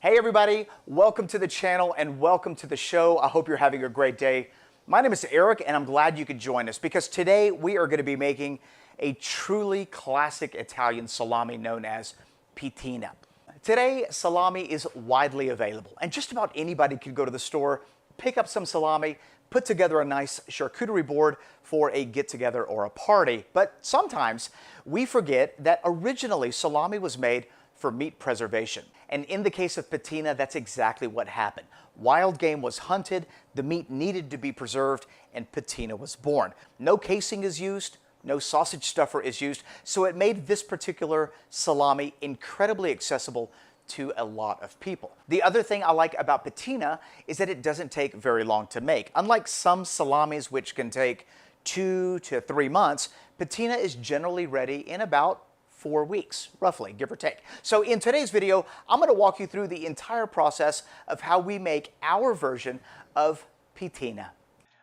Hey everybody, welcome to the channel and welcome to the show. I hope you're having a great day. My name is Eric and I'm glad you could join us because today we are going to be making a truly classic Italian salami known as Pitina. Today, salami is widely available and just about anybody can go to the store, pick up some salami, put together a nice charcuterie board for a get-together or a party. But sometimes we forget that originally salami was made for meat preservation. And in the case of Pitina, that's exactly what happened. Wild game was hunted, the meat needed to be preserved, and Pitina was born. No casing is used, no sausage stuffer is used, so it made this particular salami incredibly accessible to a lot of people. The other thing I like about Pitina is that it doesn't take very long to make. Unlike some salamis which can take 2 to 3 months, Pitina is generally ready in about 4 weeks, roughly, give or take. So in today's video, I'm gonna walk you through the entire process of how we make our version of Pitina.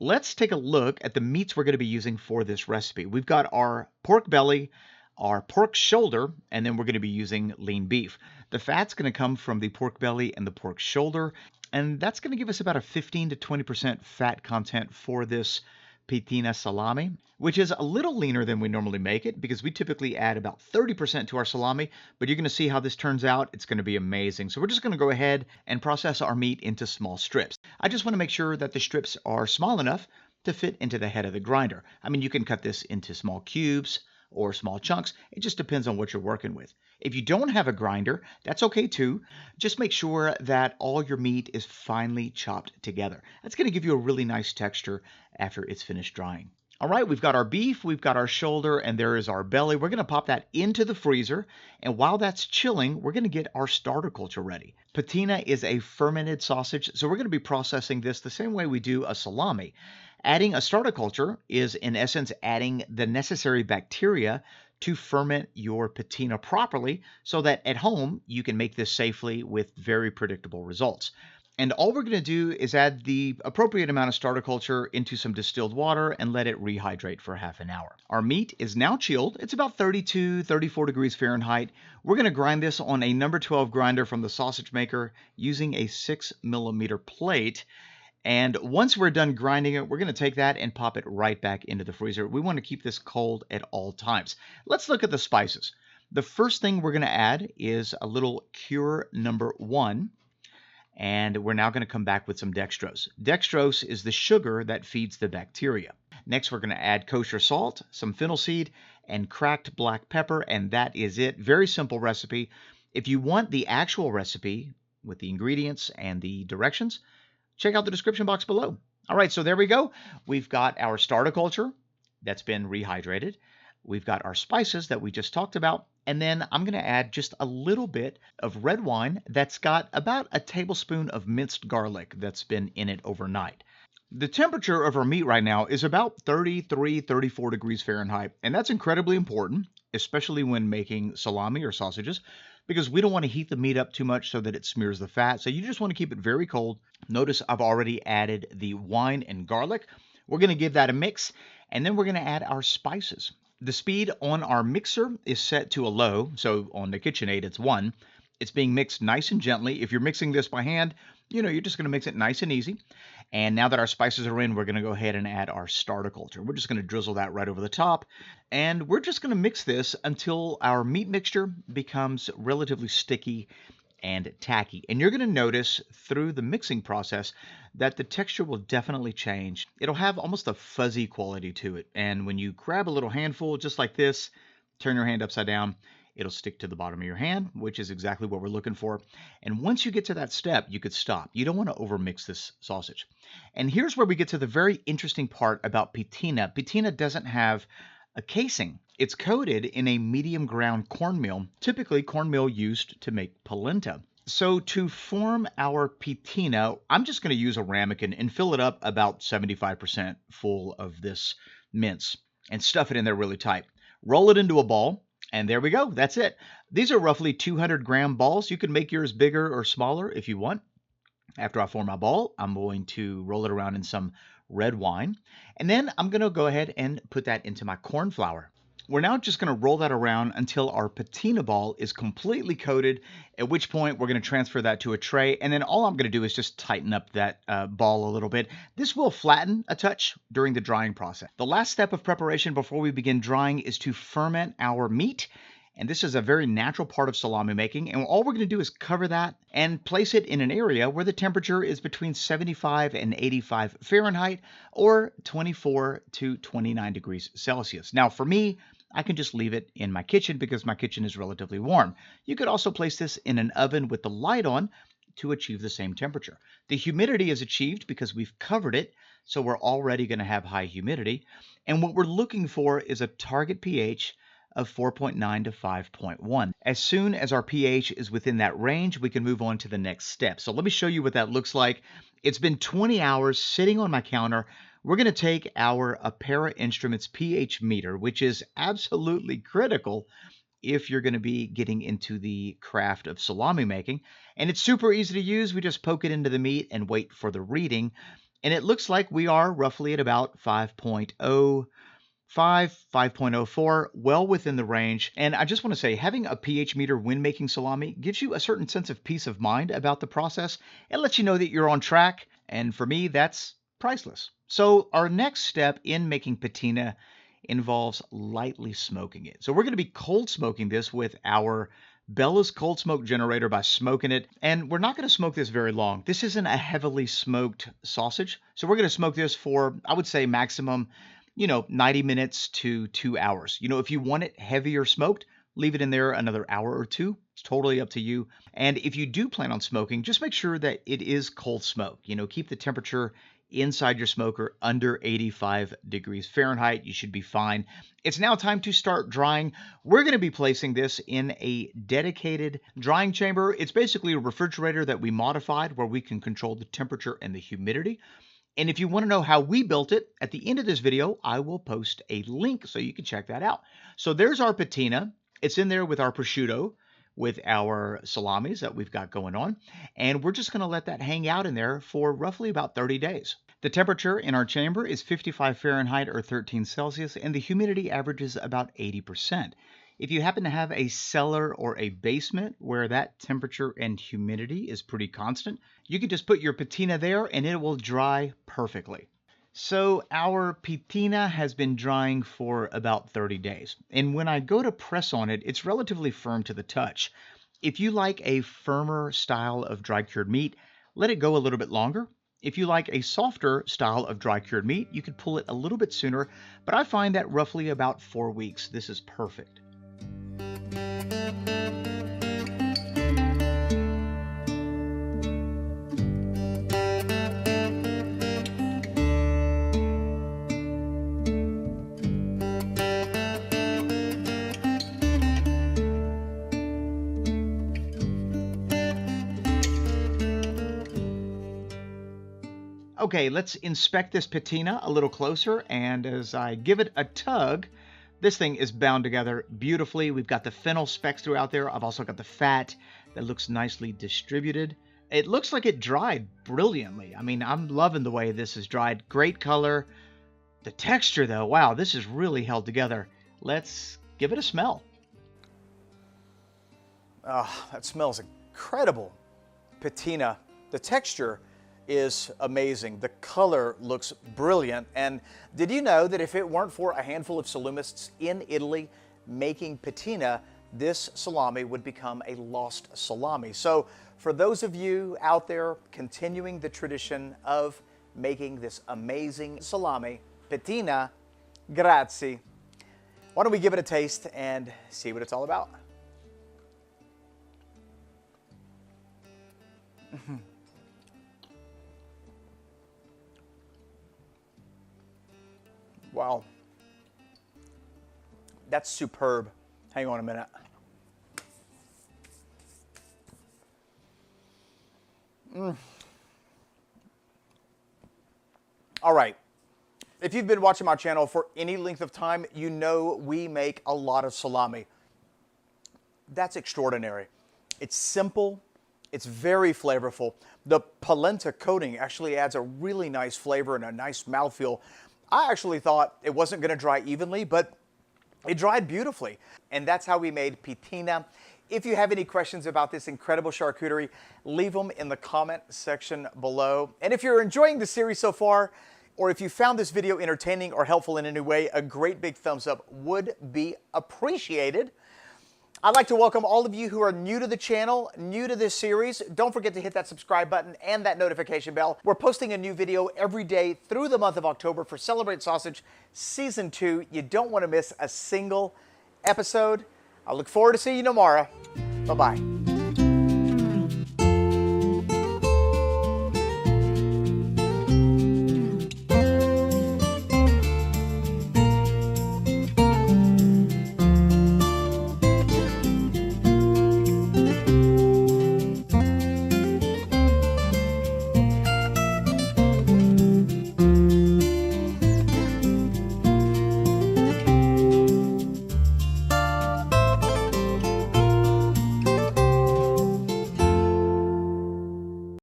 Let's take a look at the meats we're going to be using for this recipe. We've got our pork belly, our pork shoulder, and then we're going to be using lean beef. The fat's going to come from the pork belly and the pork shoulder, and that's going to give us about a 15 to 20% fat content for this Pitina salami, which is a little leaner than we normally make it because we typically add about 30% to our salami, but you're going to see how this turns out. It's going to be amazing. So we're just going to go ahead and process our meat into small strips. I just want to make sure that the strips are small enough to fit into the head of the grinder. I mean, you can cut this into small cubes or small chunks. It just depends on what you're working with. If you don't have a grinder, that's okay too. Just make sure that all your meat is finely chopped together. That's going to give you a really nice texture after it's finished drying. All right, we've got our beef, we've got our shoulder, and there is our belly. We're going to pop that into the freezer, and while that's chilling, we're going to get our starter culture ready. Pitina is a fermented sausage, so we're going to be processing this the same way we do a salami. Adding a starter culture is, in essence, adding the necessary bacteria to ferment your patina properly so that at home you can make this safely with very predictable results. And all we're going to do is add the appropriate amount of starter culture into some distilled water and let it rehydrate for half an hour. Our meat is now chilled. It's about 32, 34 degrees Fahrenheit. We're going to grind this on a number 12 grinder from the sausage maker using a 6mm plate. And once we're done grinding it, we're going to take that and pop it right back into the freezer. We want to keep this cold at all times. Let's look at the spices. The first thing we're going to add is a little cure number 1. And we're now going to come back with some dextrose. Dextrose is the sugar that feeds the bacteria. Next, we're going to add kosher salt, some fennel seed, and cracked black pepper, and that is it. Very simple recipe. If you want the actual recipe with the ingredients and the directions, check out the description box below. All right, so there we go. We've got our starter culture that's been rehydrated. We've got our spices that we just talked about. And then I'm going to add just a little bit of red wine that's got about a tablespoon of minced garlic that's been in it overnight. The temperature of our meat right now is about 33, 34 degrees Fahrenheit. And that's incredibly important, especially when making salami or sausages, because we don't want to heat the meat up too much so that it smears the fat. So you just want to keep it very cold. Notice I've already added the wine and garlic. We're going to give that a mix, and then we're going to add our spices. The speed on our mixer is set to a low, so on the KitchenAid it's 1. It's being mixed nice and gently. If you're mixing this by hand, you're just going to mix it nice and easy. And now that our spices are in, we're going to go ahead and add our starter culture. We're just going to drizzle that right over the top. And we're just going to mix this until our meat mixture becomes relatively sticky and tacky. And you're going to notice through the mixing process that the texture will definitely change. It'll have almost a fuzzy quality to it. And when you grab a little handful just like this, turn your hand upside down, it'll stick to the bottom of your hand, which is exactly what we're looking for. And once you get to that step, you could stop. You don't want to overmix this sausage. And here's where we get to the very interesting part about Pitina. Pitina doesn't have a casing. It's coated in a medium ground cornmeal, typically cornmeal used to make polenta. So to form our Pitina, I'm just going to use a ramekin and fill it up about 75% full of this mince and stuff it in there really tight. Roll it into a ball, and there we go. That's it. These are roughly 200-gram balls. You can make yours bigger or smaller if you want. After I form my ball, I'm going to roll it around in some red wine, and then I'm going to go ahead and put that into my corn flour. We're now just going to roll that around until our patina ball is completely coated, at which point we're going to transfer that to a tray, and then all I'm going to do is just tighten up that ball a little bit. This will flatten a touch during the drying process. The last step of preparation before we begin drying is to ferment our meat. And this is a very natural part of salami making. And all we're going to do is cover that and place it in an area where the temperature is between 75 and 85 Fahrenheit or 24 to 29 degrees Celsius. Now, for me, I can just leave it in my kitchen because my kitchen is relatively warm. You could also place this in an oven with the light on to achieve the same temperature. The humidity is achieved because we've covered it, so we're already going to have high humidity. And what we're looking for is a target pH of 4.9 to 5.1. As soon as our pH is within that range, we can move on to the next step. So let me show you what that looks like. It's been 20 hours sitting on my counter. We're going to take our Apera Instruments pH meter, which is absolutely critical if you're going to be getting into the craft of salami making. And it's super easy to use. We just poke it into the meat and wait for the reading. And it looks like we are roughly at about 5.0. 5.04, well within the range. And I just want to say, having a pH meter when making salami gives you a certain sense of peace of mind about the process. It lets you know that you're on track. And for me, that's priceless. So our next step in making patina involves lightly smoking it. So we're going to be cold smoking this with our Bella's cold smoke generator by smoking it. And we're not going to smoke this very long. This isn't a heavily smoked sausage. So we're going to smoke this for, I would say, maximum 90 minutes to 2 hours. If you want it heavier smoked, leave it in there another hour or two. It's totally up to you. And if you do plan on smoking, just make sure that it is cold smoke. Keep the temperature inside your smoker under 85 degrees Fahrenheit. You should be fine. It's now time to start drying. We're going to be placing this in a dedicated drying chamber. It's basically a refrigerator that we modified where we can control the temperature and the humidity. And if you want to know how we built it, at the end of this video, I will post a link so you can check that out. So there's our patina. It's in there with our prosciutto, with our salamis that we've got going on. And we're just going to let that hang out in there for roughly about 30 days. The temperature in our chamber is 55 Fahrenheit or 13 Celsius, and the humidity averages about 80%. If you happen to have a cellar or a basement where that temperature and humidity is pretty constant, you can just put your patina there and it will dry perfectly. So our patina has been drying for about 30 days. And when I go to press on it, it's relatively firm to the touch. If you like a firmer style of dry cured meat, let it go a little bit longer. If you like a softer style of dry cured meat, you could pull it a little bit sooner, but I find that roughly about 4 weeks, this is perfect. Okay, let's inspect this patina a little closer, and as I give it a tug, this thing is bound together beautifully. We've got the fennel specks throughout there. I've also got the fat that looks nicely distributed. It looks like it dried brilliantly. I mean, I'm loving the way this is dried. Great color. The texture, though, wow, this is really held together. Let's give it a smell. Oh, that smells incredible. Patina. The texture is amazing. The color looks brilliant. And did you know that if it weren't for a handful of salamists in Italy making patina, this salami would become a lost salami? So for those of you out there continuing the tradition of making this amazing salami, patina, grazie. Why don't we give it a taste and see what it's all about? Wow. That's superb. Hang on a minute. All right. If you've been watching my channel for any length of time, you know we make a lot of salami. That's extraordinary. It's simple. It's very flavorful. The polenta coating actually adds a really nice flavor and a nice mouthfeel. I actually thought it wasn't going to dry evenly, but It dried beautifully. And that's how we made Pitina. If you have any questions about this incredible charcuterie, leave them in the comment section below. And if you're enjoying the series so far, or if you found this video entertaining or helpful in any way, a great big thumbs up would be appreciated. I'd like to welcome all of you who are new to the channel, new to this series. Don't forget to hit that subscribe button and that notification bell. We're posting a new video every day through the month of October for Celebrate Sausage Season 2. You don't want to miss a single episode. I look forward to seeing you tomorrow. Bye-bye.